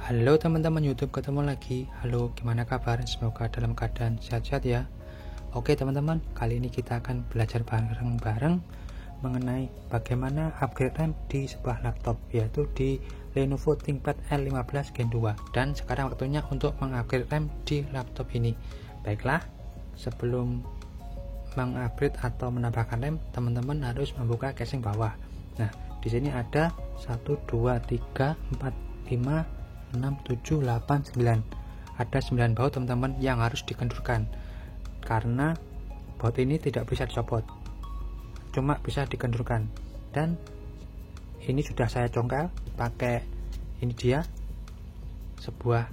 Halo teman-teman YouTube, ketemu lagi. Halo, gimana kabar? Semoga dalam keadaan sehat-sehat ya. Oke teman-teman, kali ini kita akan belajar bareng-bareng mengenai bagaimana upgrade RAM di sebuah laptop, yaitu di Lenovo ThinkPad L15 Gen 2. Dan sekarang waktunya untuk mengupgrade RAM di laptop ini. Baiklah, sebelum mengupgrade atau menambahkan RAM, teman-teman harus membuka casing bawah. Nah, di sini ada 1 2 3 4 5 6 7 8 9. Ada 9 baut teman-teman yang harus dikendurkan, karena baut ini tidak bisa dicopot, cuma bisa dikendurkan. Dan ini sudah saya congkel pakai ini dia, sebuah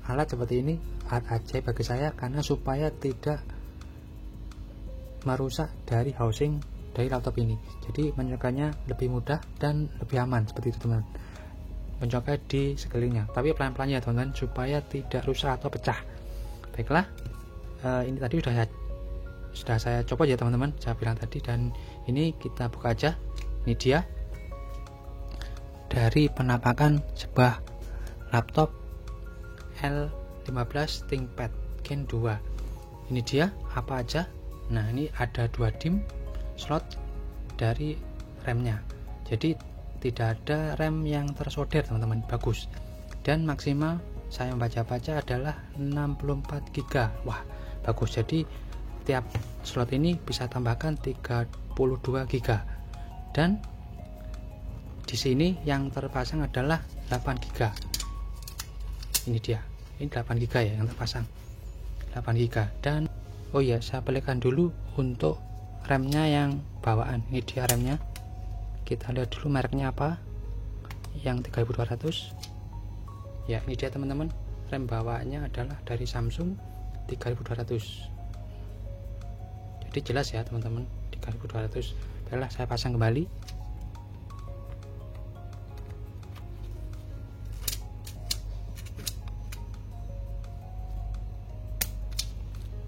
alat seperti ini, alat ajaib bagi saya, karena supaya tidak merusak dari housing dari laptop ini. Jadi menyalakannya lebih mudah dan lebih aman seperti itu teman. Mencongkel di sekelilingnya, tapi pelan-pelan ya teman-teman, supaya tidak rusak atau pecah. Baiklah, ini tadi sudah saya coba ya teman-teman, saya bilang tadi. Dan ini kita buka aja. Ini dia dari penampakan sebuah laptop L15 ThinkPad Gen 2. Ini dia apa aja. Nah, ini ada 2 DIMM slot dari RAM-nya, jadi tidak ada RAM yang tersolder teman-teman, bagus. Dan maksimal saya membaca-baca adalah 64 GB. Wah, bagus. Jadi tiap slot ini bisa tambahkan 32 GB. Dan di sini yang terpasang adalah 8 GB. Ini dia, ini 8 GB ya yang terpasang, 8 GB. Dan oh ya, saya belikan dulu untuk RAM-nya yang bawaan. Ini dia RAM-nya. Kita lihat dulu mereknya apa, yang 3200 ya. Ini dia teman-teman, RAM bawaannya adalah dari Samsung 3200. Jadi jelas ya teman-teman, 3200. Baiklah, saya pasang kembali.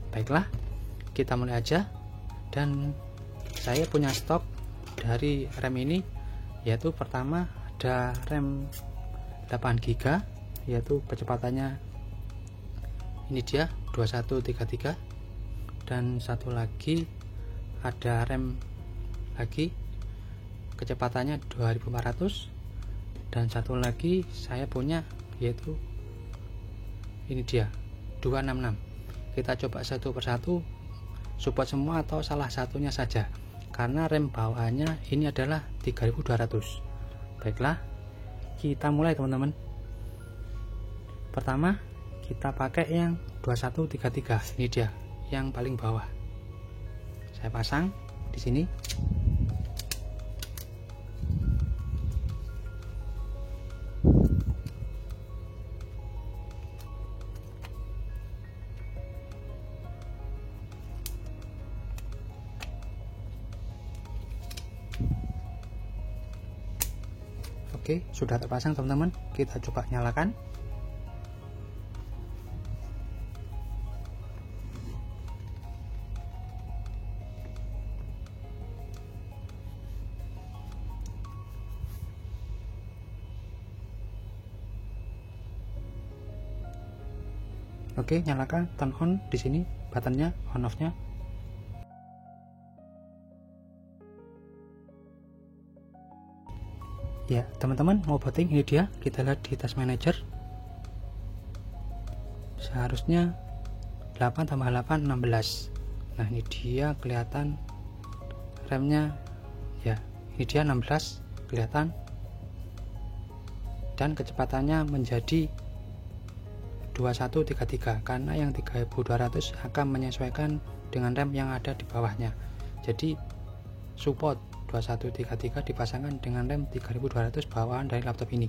Baiklah, kita mulai aja. Dan saya punya stok dari RAM ini, yaitu pertama ada RAM 8 GB, yaitu kecepatannya ini dia 2133. Dan satu lagi ada RAM lagi, kecepatannya 2400. Dan satu lagi saya punya, yaitu ini dia 266. Kita coba satu persatu, support semua atau salah satunya saja, karena RAM bawaannya ini adalah 3200. Baiklah, kita mulai teman-teman. Pertama kita pakai yang 2133. Ini dia yang paling bawah, saya pasang di sini. Oke, sudah terpasang teman-teman. Kita coba nyalakan. Oke, nyalakan, turn on di sini buttonnya, on off-nya. Ya teman-teman, mau booting, ini dia. Kita lihat di task manager, seharusnya 8 tambah 8 16. Nah, ini dia kelihatan RAM-nya ya, ini dia 16 kelihatan. Dan kecepatannya menjadi 2133, karena yang 3200 akan menyesuaikan dengan RAM yang ada di bawahnya. Jadi support 2133 dipasangkan dengan RAM 3200 bawaan dari laptop ini.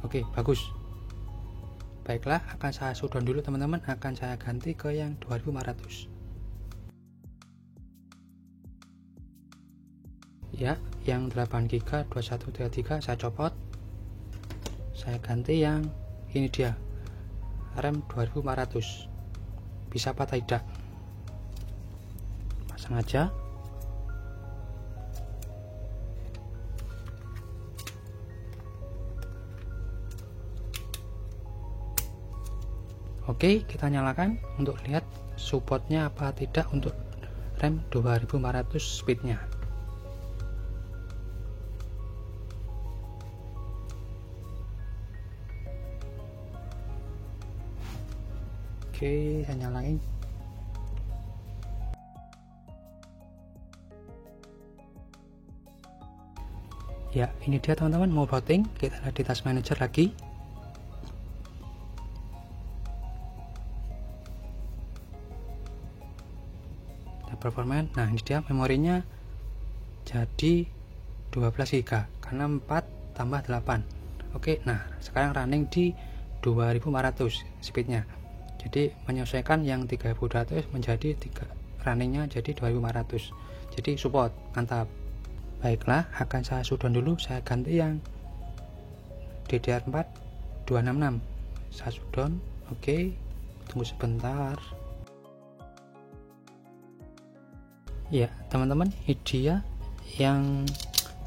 Oke, bagus. Baiklah, akan saya shutdown dulu teman-teman, akan saya ganti ke yang 2500. Ya, yang 8 GB 2133 saya copot. Saya ganti yang ini dia, RAM 2500. Bisa apa tidak? Pasang aja. Oke, kita nyalakan untuk lihat supportnya apa tidak untuk RAM 2400 speednya. Oke, saya nyalain. Ya, ini dia teman-teman, mau voting. Kita lihat di task manager lagi. Performa. Nah, ini dia memorinya jadi 12 GB karena 4 tambah 8. Oke, nah sekarang running di 2400 speednya. Jadi menyesuaikan yang 3200 menjadi runningnya jadi 2400. Jadi support, mantap. Baiklah, akan saya shutdown dulu. Saya ganti yang DDR4 266. Saya shutdown. Oke, tunggu sebentar. Ya teman-teman, ini dia yang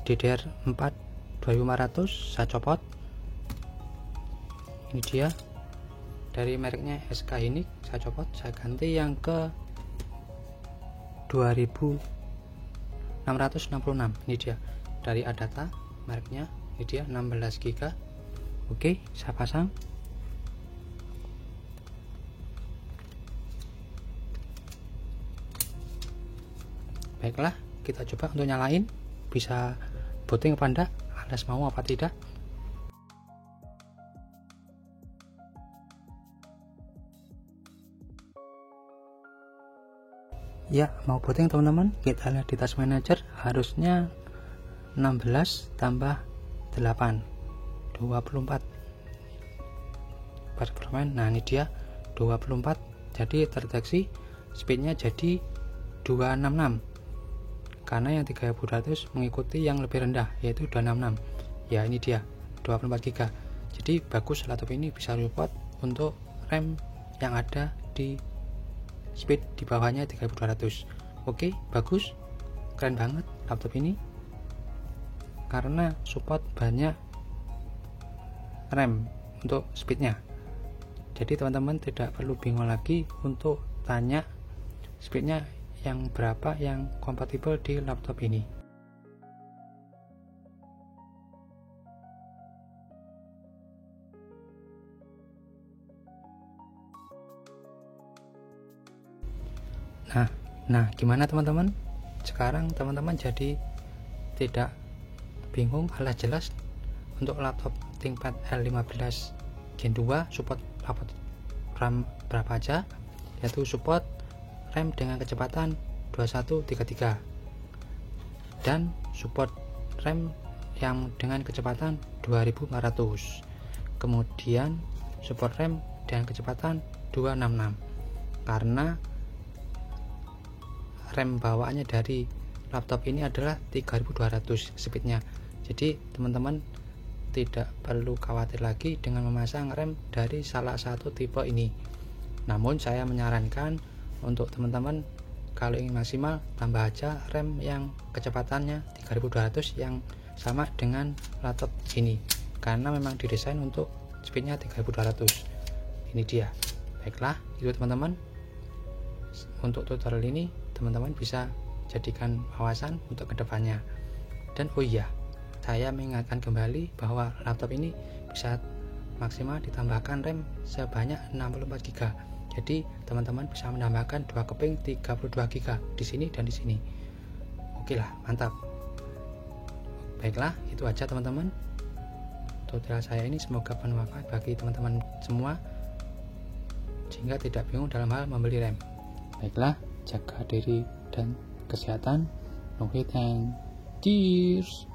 DDR4 2500 saya copot. Ini dia dari mereknya SK Hynix, saya copot, saya ganti yang ke 2666. Ini dia dari Adata mereknya, ini dia 16 GB. Oke, saya pasang. Baiklah, kita coba untuk nyalain, bisa booting apa enggak, alias mau apa tidak. Ya, mau booting teman-teman. Kita lihat di task manager, harusnya 16 tambah 8 24 performan. Nah, ini dia 24, jadi terdeteksi speednya jadi 266 karena yang 3200 mengikuti yang lebih rendah yaitu 266. Ya, ini dia 24 GB. Jadi bagus, laptop ini bisa support untuk RAM yang ada di speed di bawahnya 3200. Oke, bagus, keren banget laptop ini karena support banyak RAM untuk speednya. Jadi teman-teman tidak perlu bingung lagi untuk tanya speednya yang berapa yang kompatibel di laptop ini. Nah, gimana teman-teman? Sekarang teman-teman jadi tidak bingung, alias jelas untuk laptop ThinkPad L15 Gen 2 support RAM berapa aja, yaitu support RAM dengan kecepatan 2133 dan support RAM yang dengan kecepatan 2400, kemudian support RAM dengan kecepatan 266 karena RAM bawaannya dari laptop ini adalah 3200 speednya. Jadi teman-teman tidak perlu khawatir lagi dengan memasang RAM dari salah satu tipe ini. Namun saya menyarankan untuk teman-teman kalau ingin maksimal, tambah aja RAM yang kecepatannya 3200 yang sama dengan laptop ini karena memang didesain untuk speednya 3200. Ini dia. Baiklah, itu teman-teman, untuk tutorial ini teman-teman bisa jadikan wawasan untuk kedepannya. Dan oh iya, saya mengingatkan kembali bahwa laptop ini bisa maksimal ditambahkan RAM sebanyak 64 GB. Jadi teman-teman bisa menambahkan 2 keping 32 GB di sini dan di sini. Oke lah, mantap. Baiklah, itu aja teman-teman tutorial saya ini, semoga bermanfaat bagi teman-teman semua sehingga tidak bingung dalam hal membeli RAM. Baiklah, jaga diri dan kesehatan. No hate and cheers.